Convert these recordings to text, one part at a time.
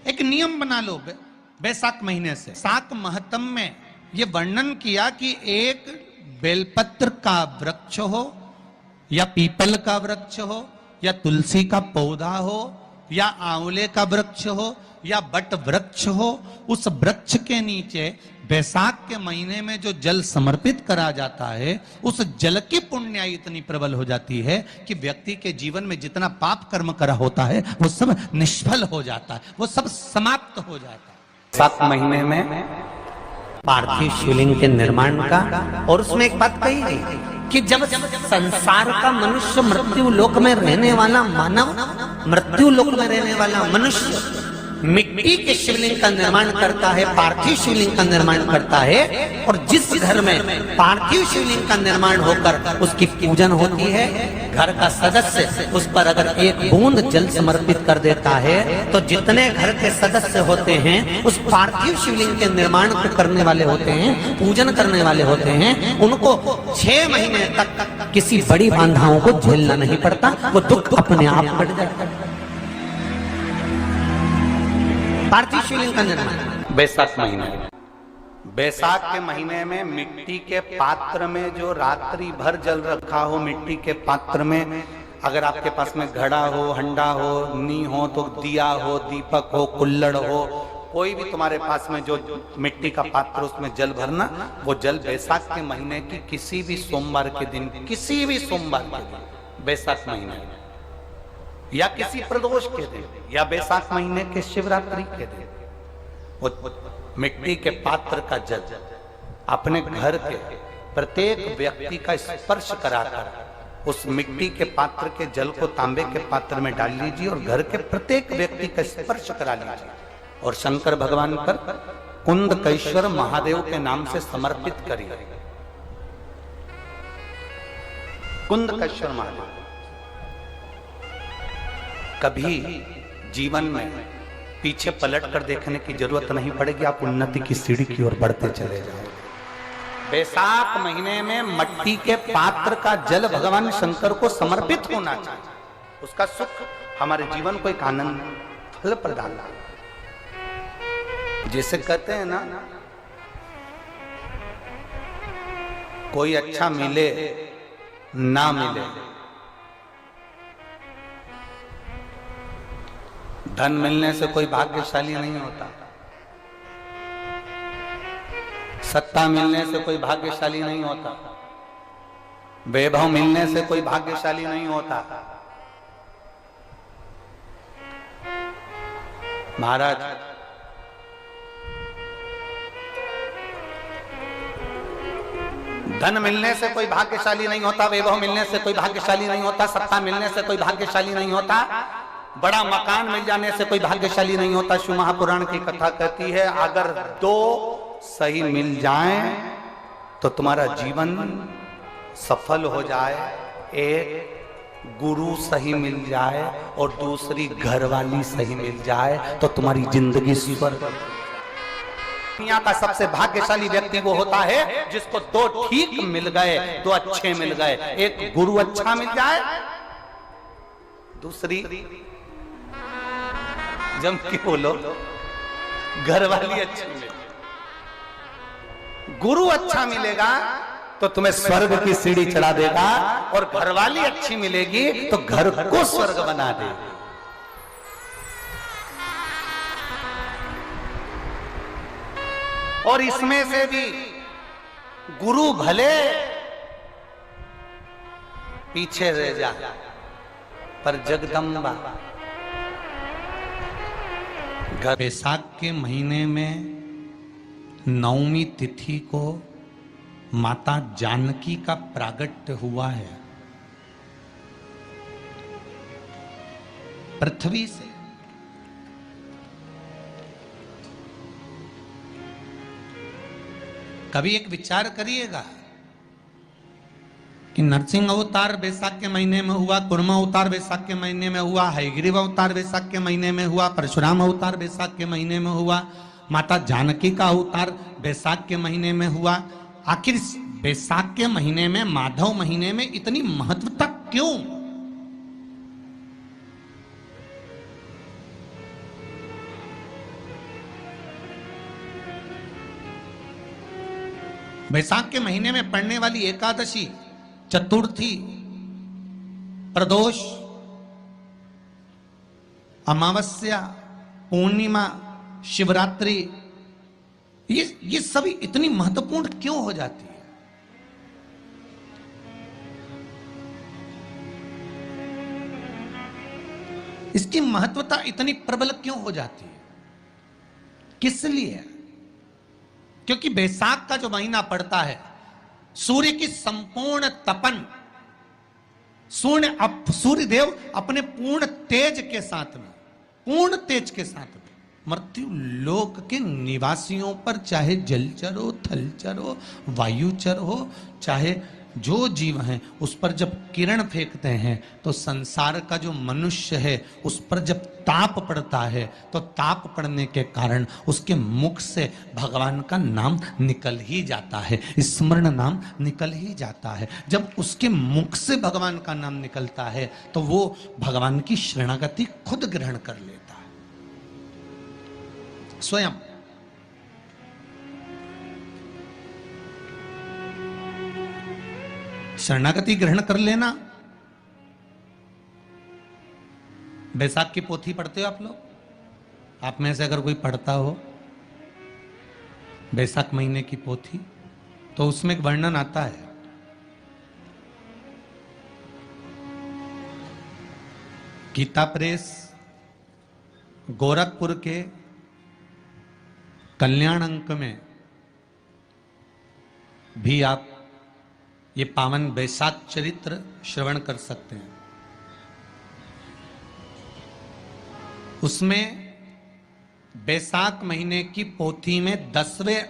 एक नियम बना लो बैसाख महीने से। साख महत्म में ये वर्णन किया कि एक बेलपत्र का वृक्ष हो या पीपल का वृक्ष हो या तुलसी का पौधा हो या आंवले का वृक्ष हो या बट वृक्ष हो, उस वृक्ष के नीचे बैसाख के महीने में जो जल समर्पित करा जाता है, उस जल की पुण्याई इतनी प्रबल हो जाती है कि व्यक्ति के जीवन में जितना पाप कर्म करा होता है वो सब निष्फल हो जाता है, वो सब समाप्त हो जाता है। बैसाख महीने में पार्थिव शिवलिंग के निर्माण का, और उसमें एक बात कही गई कि जब संसार का मनुष्य मृत्यु लोक में रहने वाला मानव, मृत्यु लोक में रहने वाला मनुष्य मिट्टी के शिवलिंग का निर्माण करता है, पार्थिव शिवलिंग का निर्माण करता है, और जिस घर में पार्थिव शिवलिंग का निर्माण होकर उसकी पूजन होती है, घर का सदस्य उस पर अगर एक बूंद जल समर्पित कर देता है तो जितने घर के सदस्य होते हैं उस पार्थिव शिवलिंग के निर्माण को करने वाले होते हैं, पूजन करने वाले होते हैं, उनको 6 महीने तक किसी बड़ी बाधाओं को झेलना नहीं पड़ता, वो दुख अपने आप कट जाता है। पार्थिव शिवलिंग का निर्माण बैसाख महीने, बैसाख के महीने में मिट्टी के पात्र में जो रात्रि भर जल रखा हो, मिट्टी के पात्र में अगर आपके पास में घड़ा हो, हंडा हो, नी हो, तो दिया हो, दीपक हो, कुल्लड़ हो, कोई भी तुम्हारे पास में जो मिट्टी का पात्र, उसमें जल भरना। वो जल बैसाख के महीने की किसी भी सोमवार के दिन, किसी भी सोमवार के दिन, बैसाख महीने या किसी प्रदोष के दिन या बैसाख महीने के शिवरात्रि के दिन, वो मिट्टी के पात्र का जल अपने घर के प्रत्येक व्यक्ति का स्पर्श कराकर उस मिट्टी के पात्र के जल को तांबे के पात्र में डाल लीजिए और घर के प्रत्येक व्यक्ति का स्पर्श करा लीजिए और शंकर भगवान पर कुंदकेश्वर महादेव के नाम से समर्पित करिए। कुंदकेश्वर महादेव। कभी जीवन में पीछे पलट कर देखने की जरूरत नहीं पड़ेगी, आप उन्नति की सीढ़ी की ओर बढ़ते चले जाओगे। बैसाख महीने में मिट्टी के पात्र का जल भगवान शंकर को समर्पित होना चाहिए, उसका सुख हमारे जीवन को एक आनंद फल प्रदान। जैसे कहते हैं ना, कोई अच्छा मिले ना मिले, धन मिलने से कोई भाग्यशाली नहीं होता, सत्ता मिलने से कोई भाग्यशाली नहीं होता, वैभव मिलने से कोई भाग्यशाली नहीं होता। महाराज, धन मिलने से कोई भाग्यशाली नहीं होता, वैभव मिलने से कोई भाग्यशाली नहीं होता, सत्ता मिलने से कोई भाग्यशाली नहीं होता, बड़ा मकान मिल जाने से कोई भाग्यशाली नहीं होता। शिव महापुराण की कथा कहती है, अगर 2 सही मिल जाएं तो तुम्हारा जीवन सफल हो जाए, एक गुरु सही मिल जाए और दूसरी घरवाली सही मिल जाए तो तुम्हारी जिंदगी स्वर्ग। दुनिया का सबसे भाग्यशाली व्यक्ति वो होता है जिसको 2 ठीक मिल गए, 2 अच्छे मिल गए, एक गुरु अच्छा मिल जाए, दूसरी जम के बोलो घरवाली अच्छी मिले। गुरु अच्छा मिलेगा तो तुम्हें स्वर्ग की सीढ़ी चढ़ा देगा और घरवाली अच्छी मिलेगी तो घर को स्वर्ग बना देगी। और इसमें से भी गुरु भले पीछे रह जाए पर जगदम्बा। बैसाख के महीने में नवमी तिथि को माता जानकी का प्रागट्य हुआ है पृथ्वी से। कभी एक विचार करिएगा कि नरसिंह अवतार बैसाख के महीने में हुआ, कुर्मा अवतार बैसाख के महीने में हुआ, हयग्रीव अवतार बैसाख के महीने में हुआ, परशुराम अवतार बैसाख के महीने में हुआ, माता जानकी का अवतार बैसाख के महीने में हुआ। आखिर बैसाख के महीने में, माधव महीने में इतनी महत्वता क्यों? बैसाख के महीने में पड़ने वाली एकादशी, चतुर्थी, प्रदोष, अमावस्या, पूर्णिमा, शिवरात्रि, ये सभी इतनी महत्वपूर्ण क्यों हो जाती है? इसकी महत्वता इतनी प्रबल क्यों हो जाती है? किस लिए? क्योंकि बैसाख का जो महीना पड़ता है, सूर्य की संपूर्ण तपन, सूर्य देव अपने पूर्ण तेज के साथ में, पूर्ण तेज के साथ में मृत्यु लोक के निवासियों पर, चाहे जलचर हो, थलचर हो, वायुचर हो, चाहे जो जीव हैं, उस पर जब किरण फेंकते हैं तो संसार का जो मनुष्य है उस पर जब ताप पड़ता है तो ताप पड़ने के कारण उसके मुख से भगवान का नाम निकल ही जाता है, स्मरण नाम निकल ही जाता है। जब उसके मुख से भगवान का नाम निकलता है तो वो भगवान की शरणागति खुद ग्रहण कर लेता है स्वयं। शरणागति ग्रहण कर लेना। बैसाख की पोथी पढ़ते हो आप लोग? आप में से अगर कोई पढ़ता हो बैसाख महीने की पोथी, तो उसमें एक वर्णन आता है गीता प्रेस गोरखपुर के कल्याण अंक में भी आप ये पावन बैसाख चरित्र श्रवण कर सकते हैं। उसमें बैसाख महीने की पोथी में 10वें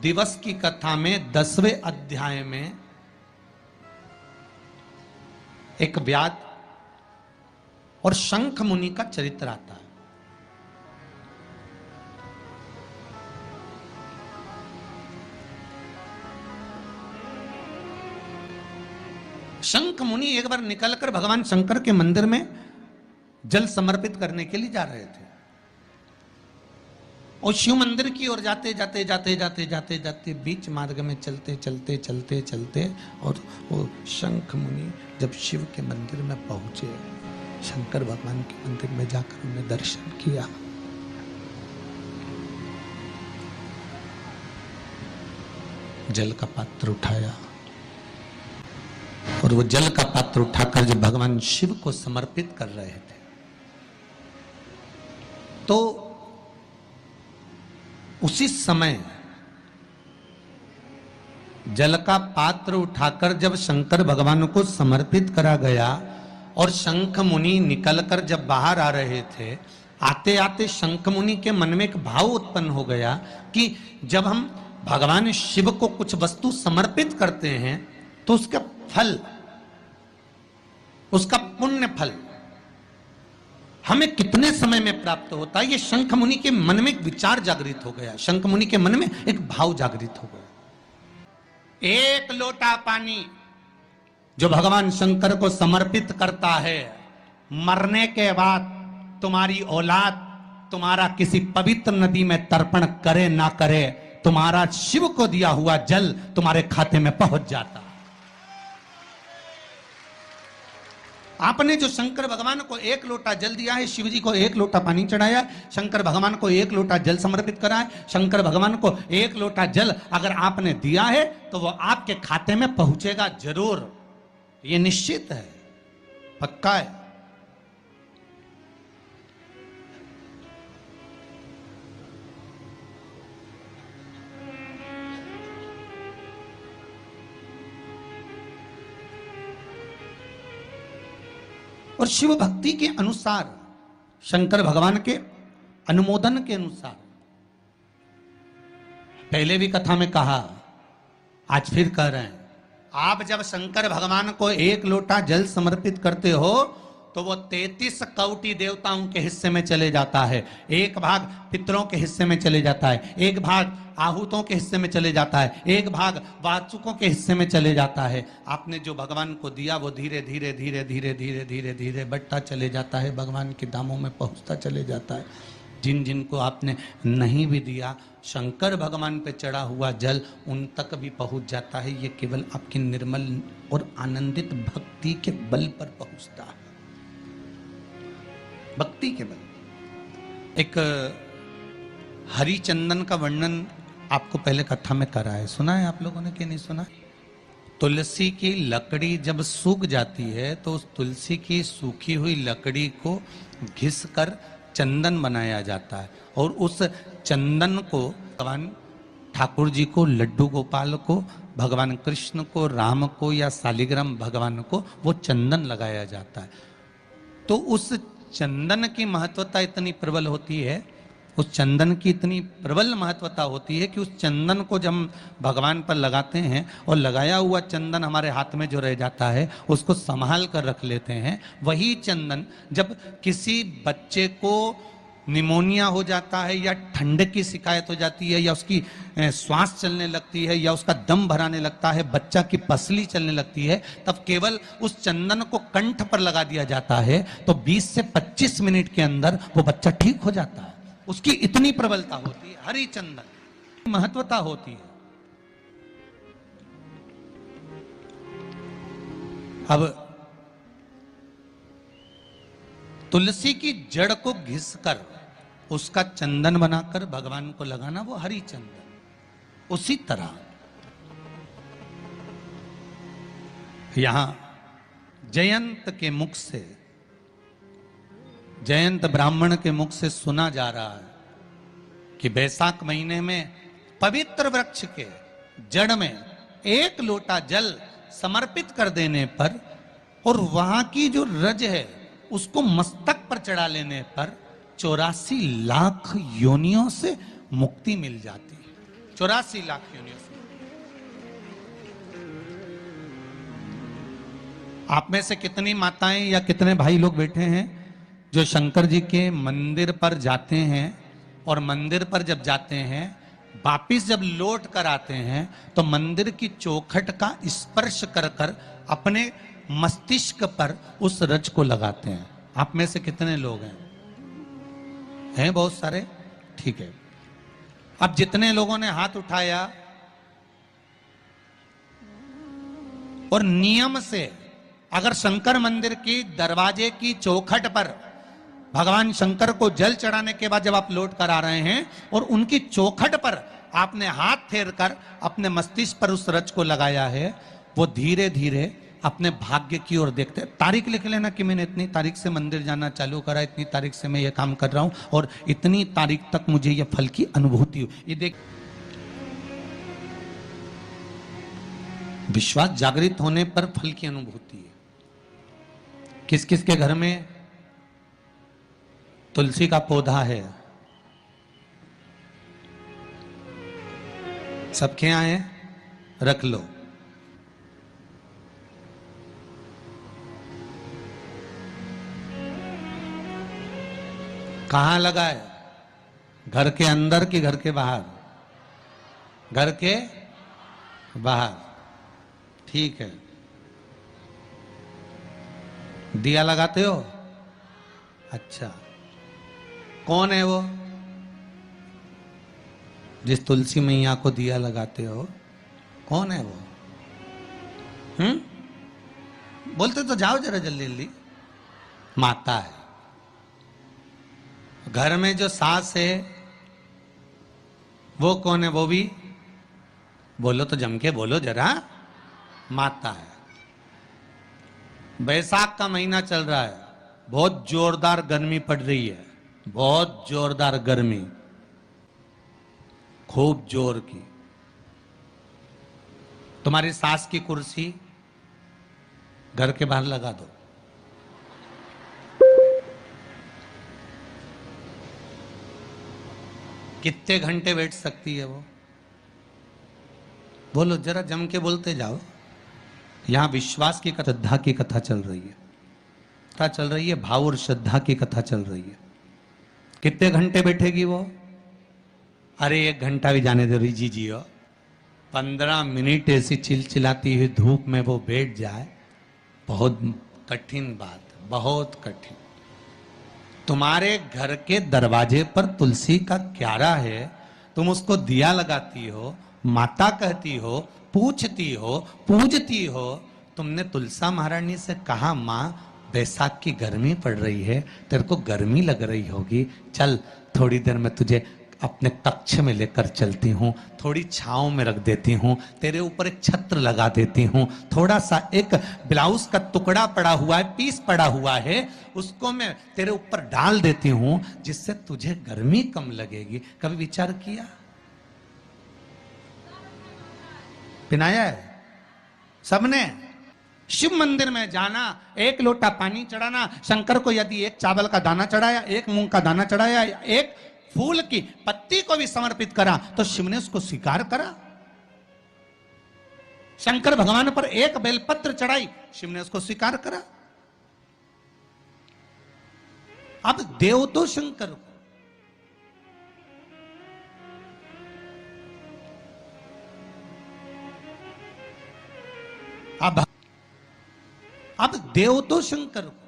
दिवस की कथा में 10वें अध्याय में एक व्याध और शंख मुनि का चरित्र आता है। शंख मुनि एक बार निकलकर भगवान शंकर के मंदिर में जल समर्पित करने के लिए जा रहे थे और शिव मंदिर की ओर जाते जाते जाते जाते जाते जाते बीच मार्ग में चलते चलते चलते चलते और वो शंख मुनि जब शिव के मंदिर में पहुंचे, शंकर भगवान के मंदिर में जाकर उन्हें दर्शन किया, जल का पात्र उठाया और वो जल का पात्र उठाकर जब भगवान शिव को समर्पित कर रहे थे तो उसी समय जल का पात्र उठाकर जब शंकर भगवान को समर्पित करा गया और शंख मुनि निकलकर जब बाहर आ रहे थे, आते आते शंख मुनि के मन में एक भाव उत्पन्न हो गया कि जब हम भगवान शिव को कुछ वस्तु समर्पित करते हैं तो उसका फल, उसका पुण्य फल हमें कितने समय में प्राप्त होता है। ये शंख मुनि के मन में एक विचार जागृत हो गया, शंख मुनि के मन में एक भाव जागृत हो गया। एक लोटा पानी जो भगवान शंकर को समर्पित करता है, मरने के बाद तुम्हारी औलाद तुम्हारा किसी पवित्र नदी में तर्पण करे ना करे, तुम्हारा शिव को दिया हुआ जल तुम्हारे खाते में पहुंच जाता। आपने जो शंकर भगवान को एक लोटा जल दिया है, शिव जी को एक लोटा पानी चढ़ाया, शंकर भगवान को एक लोटा जल समर्पित करा है, शंकर भगवान को एक लोटा जल अगर आपने दिया है तो वो आपके खाते में पहुंचेगा जरूर, ये निश्चित है, पक्का है। और शिव भक्ति के अनुसार, शंकर भगवान के अनुमोदन के अनुसार, पहले भी कथा में कहा, आज फिर कह रहे हैं, आप जब शंकर भगवान को एक लोटा जल समर्पित करते हो तो वो 33 कौटि देवताओं के हिस्से में चले जाता है, एक भाग पितरों के हिस्से में चले जाता है, एक भाग आहूतों के हिस्से में चले जाता है, एक भाग वाचुकों के हिस्से में चले जाता है। आपने जो भगवान को दिया वो धीरे धीरे धीरे धीरे धीरे धीरे धीरे बढ़ता चले जाता है, भगवान के धामों में पहुंचता चले जाता है। जिन जिनको आपने नहीं भी दिया, शंकर भगवान पे चढ़ा हुआ जल उन तक भी पहुंच जाता है। ये केवल आपकी निर्मल और आनंदित भक्ति के बल पर पहुंचता है, भक्ति के बल। एक हरिचंदन का वर्णन आपको पहले कथा में करा है, सुना है आप लोगों ने कि नहीं सुना? तुलसी की लकड़ी जब सूख जाती है तो उस तुलसी की सूखी हुई लकड़ी को घिस कर चंदन बनाया जाता है, और उस चंदन को भगवान ठाकुर जी को, लड्डू गोपाल को, भगवान कृष्ण को, राम को या शालिग्राम भगवान को वो चंदन लगाया जाता है। तो उस चंदन की महत्वता इतनी प्रबल होती है, उस चंदन की इतनी प्रबल महत्वता होती है कि उस चंदन को जब हम भगवान पर लगाते हैं और लगाया हुआ चंदन हमारे हाथ में जो रह जाता है उसको संभाल कर रख लेते हैं। वही चंदन जब किसी बच्चे को निमोनिया हो जाता है या ठंड की शिकायत हो जाती है या उसकी श्वास चलने लगती है या उसका दम भराने लगता है, बच्चा की पसली चलने लगती है, तब केवल उस चंदन को कंठ पर लगा दिया जाता है तो 20 से 25 मिनट के अंदर वो बच्चा ठीक हो जाता है। उसकी इतनी प्रबलता होती है, हरि चंदन महत्वता होती है। अब तुलसी की जड़ को घिसकर उसका चंदन बनाकर भगवान को लगाना, वो हरि चंदन। उसी तरह यहां जयंत के मुख से, जयंत ब्राह्मण के मुख से सुना जा रहा है कि बैसाख महीने में पवित्र वृक्ष के जड़ में एक लोटा जल समर्पित कर देने पर और वहां की जो रज है उसको मस्तक पर चढ़ा लेने पर 84 लाख योनियों से मुक्ति मिल जाती है। 84 लाख योनियों से। आप में से कितनी माताएं या कितने भाई लोग बैठे हैं जो शंकर जी के मंदिर पर जाते हैं और मंदिर पर जब जाते हैं वापिस जब लौट कर आते हैं तो मंदिर की चौखट का स्पर्श कर कर अपने मस्तिष्क पर उस रज को लगाते हैं? आप में से कितने लोग हैं? हैं बहुत सारे, ठीक है। अब जितने लोगों ने हाथ उठाया और नियम से अगर शंकर मंदिर की दरवाजे की चौखट पर भगवान शंकर को जल चढ़ाने के बाद जब आप लौट कर आ रहे हैं और उनकी चौखट पर आपने हाथ फेर कर अपने मस्तिष्क पर उस रज को लगाया है, वो धीरे धीरे अपने भाग्य की ओर देखते हैं। तारीख लिख लेना कि मैंने इतनी तारीख से मंदिर जाना चालू करा, इतनी तारीख से मैं ये काम कर रहा हूं और इतनी तारीख तक मुझे ये फल की अनुभूति हुई। ये देख, विश्वास जागृत होने पर फल की अनुभूति है। किस किस के घर में तुलसी का पौधा है? सबके यहाँ है? रख लो। कहां लगा है? घर के अंदर कि घर के बाहर? घर के बाहर, ठीक है। दिया लगाते हो? अच्छा, कौन है वो जिस तुलसी मैया को दिया लगाते हो? कौन है वो? बोलते तो जाओ जरा जल्दी जल्दी। माता है। घर में जो सास है वो कौन है? वो भी बोलो तो जम के बोलो जरा। माता है। बैसाख का महीना चल रहा है, बहुत जोरदार गर्मी पड़ रही है, बहुत जोरदार गर्मी, खूब जोर की। तुम्हारी सास की कुर्सी घर के बाहर लगा दो। कितने घंटे बैठ सकती है वो? बोलो जरा, जम के बोलते जाओ। यहां विश्वास की कथा, श्रद्धा की कथा चल रही है, कथा चल रही है, भाव और श्रद्धा की कथा चल रही है। कितने घंटे बैठेगी वो? अरे 1 घंटा भी जाने दो रिजी जी हो। 15 मिनट ऐसी चिलचिलाती हुई धूप में वो बैठ जाए, बहुत कठिन बात, बहुत कठिन। तुम्हारे घर के दरवाजे पर तुलसी का क्यारा है, तुम उसको दिया लगाती हो, माता कहती हो, पूछती हो, पूजती हो। तुमने तुलसा महारानी से कहा, माँ बैसाख की गर्मी पड़ रही है, तेरे को गर्मी लग रही होगी, चल थोड़ी देर में तुझे अपने कक्ष में लेकर चलती हूँ, थोड़ी छांव में रख देती हूँ, तेरे ऊपर एक छत्र लगा देती हूँ, थोड़ा सा एक ब्लाउज का टुकड़ा पड़ा हुआ है, पीस पड़ा हुआ है, उसको मैं तेरे ऊपर डाल देती हूँ, जिससे तुझे गर्मी कम लगेगी। कभी विचार किया? पिनाया है सबने। शिव मंदिर में जाना, एक लोटा पानी चढ़ाना, शंकर को यदि एक चावल का दाना चढ़ाया, एक मूंग का दाना चढ़ाया, एक फूल की पत्ती को भी समर्पित करा, तो शिव ने उसको स्वीकार करा। शंकर भगवान पर एक बेलपत्र चढ़ाई, शिव ने उसको स्वीकार करा। अब देव तो शंकर को, अब देव तो शंकर को,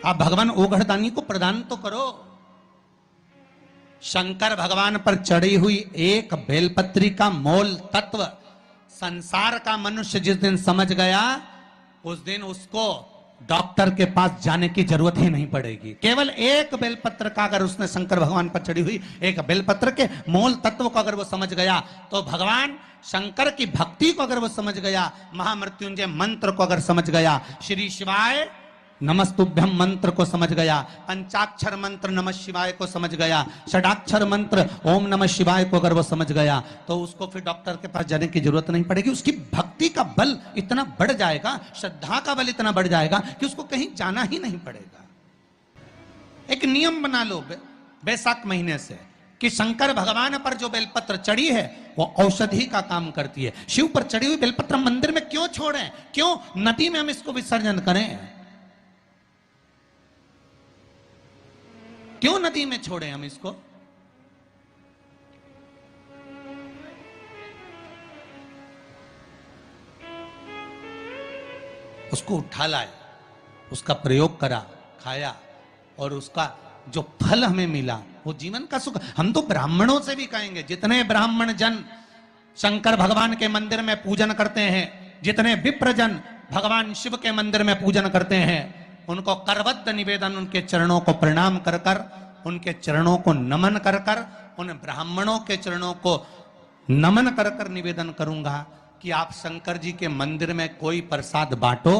आप भगवान ओघड़दानी को प्रदान तो करो। शंकर भगवान पर चढ़ी हुई एक बेलपत्री का मोल तत्व संसार का मनुष्य जिस दिन समझ गया, उस दिन उसको डॉक्टर के पास जाने की जरूरत ही नहीं पड़ेगी। केवल एक बेलपत्र का अगर उसने शंकर भगवान पर चढ़ी हुई एक बेलपत्र के मोल तत्व को अगर वो समझ गया, तो भगवान शंकर की भक्ति को अगर वो समझ गया, महामृत्युंजय मंत्र को अगर समझ गया, श्री शिवाय नमस्तुभ्यम मंत्र को समझ गया, पंचाक्षर मंत्र नमः शिवाय को समझ गया, षडाक्षर मंत्र ओम नमः शिवाय को अगर वो समझ गया, तो उसको फिर डॉक्टर के पास जाने की जरूरत नहीं पड़ेगी। उसकी भक्ति का बल इतना बढ़ जाएगा, श्रद्धा का बल इतना बढ़ जाएगा कि उसको कहीं जाना ही नहीं पड़ेगा। एक नियम बना लो बैसाख महीने से कि शंकर भगवान पर जो बेलपत्र चढ़ी है वो औषधि का काम करती है। शिव पर चढ़ी हुई बेलपत्र मंदिर में क्यों छोड़ें? क्यों नदी में हम इसको विसर्जन करें? क्यों नदी में छोड़े हम इसको? उसको उठा लाए, उसका प्रयोग करा, खाया, और उसका जो फल हमें मिला वो जीवन का सुख। हम तो ब्राह्मणों से भी कहेंगे, जितने ब्राह्मण जन शंकर भगवान के मंदिर में पूजन करते हैं, जितने विप्र जन भगवान शिव के मंदिर में पूजन करते हैं, उनको करबद्ध निवेदन, उनके चरणों को प्रणाम कर कर, उनके चरणों को नमन कर कर, उन ब्राह्मणों के चरणों को नमन कर कर निवेदन करूंगा कि आप शंकर जी के मंदिर में कोई प्रसाद बांटो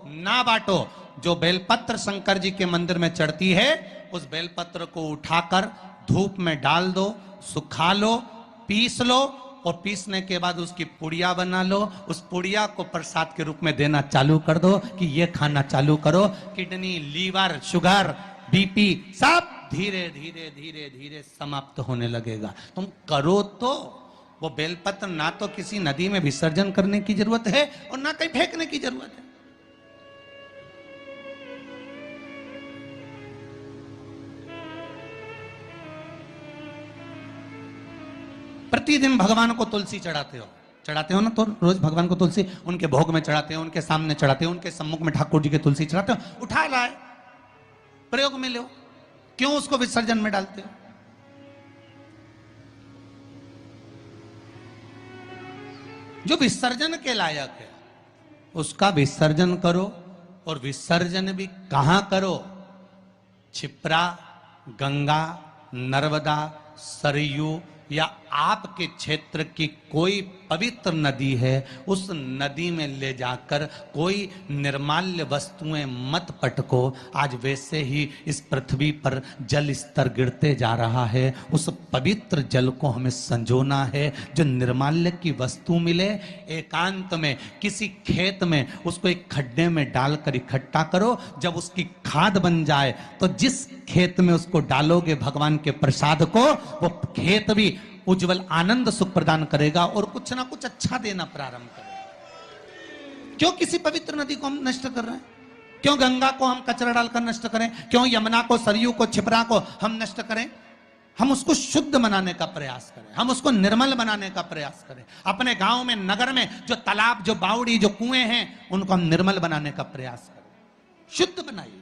ना बांटो, जो बेलपत्र शंकर जी के मंदिर में चढ़ती है, उस बेलपत्र को उठाकर धूप में डाल दो, सुखा लो, पीस लो, और पीसने के बाद उसकी पुड़िया बना लो, उस पुड़िया को प्रसाद के रूप में देना चालू कर दो कि ये खाना चालू करो। किडनी, लीवर, शुगर, बीपी सब धीरे धीरे धीरे धीरे समाप्त होने लगेगा। तुम करो तो वो बेलपत्र ना तो किसी नदी में विसर्जन करने की जरूरत है और ना कहीं फेंकने की जरूरत है। प्रतिदिन भगवान को तुलसी चढ़ाते हो ना, तो रोज भगवान को तुलसी उनके भोग में चढ़ाते हो, उनके सामने चढ़ाते हो, उनके सम्मुख में ठाकुर जी के तुलसी चढ़ाते हो, उठा लाए, प्रयोग में लो, क्यों उसको विसर्जन में डालते हो? जो विसर्जन के लायक है उसका विसर्जन करो, और विसर्जन भी कहां करो? क्षिप्रा, गंगा, नर्मदा, सरयू या आपके क्षेत्र की कोई पवित्र नदी है, उस नदी में ले जाकर कोई निर्माल्य वस्तुएं मत पटको। आज वैसे ही इस पृथ्वी पर जल स्तर गिरते जा रहा है, उस पवित्र जल को हमें संजोना है। जो निर्माल्य की वस्तु मिले, एकांत में किसी खेत में उसको एक खड्डे में डालकर इकट्ठा करो। जब उसकी खाद बन जाए तो जिस खेत में उसको डालोगे भगवान के प्रसाद को, वो खेत भी उज्जवल आनंद सुख प्रदान करेगा और कुछ ना कुछ अच्छा देना प्रारंभ करेगा। क्यों किसी पवित्र नदी को हम नष्ट कर रहे हैं? क्यों गंगा को हम कचरा डालकर नष्ट करें? क्यों यमुना को, सरयू को, क्षिप्रा को हम नष्ट करें? हम उसको शुद्ध बनाने का प्रयास करें, हम उसको निर्मल बनाने का प्रयास करें। अपने गांव में, नगर में जो तालाब, जो बावड़ी, जो कुएं हैं, उनको हम निर्मल बनाने का प्रयास करें। शुद्ध बनाइए।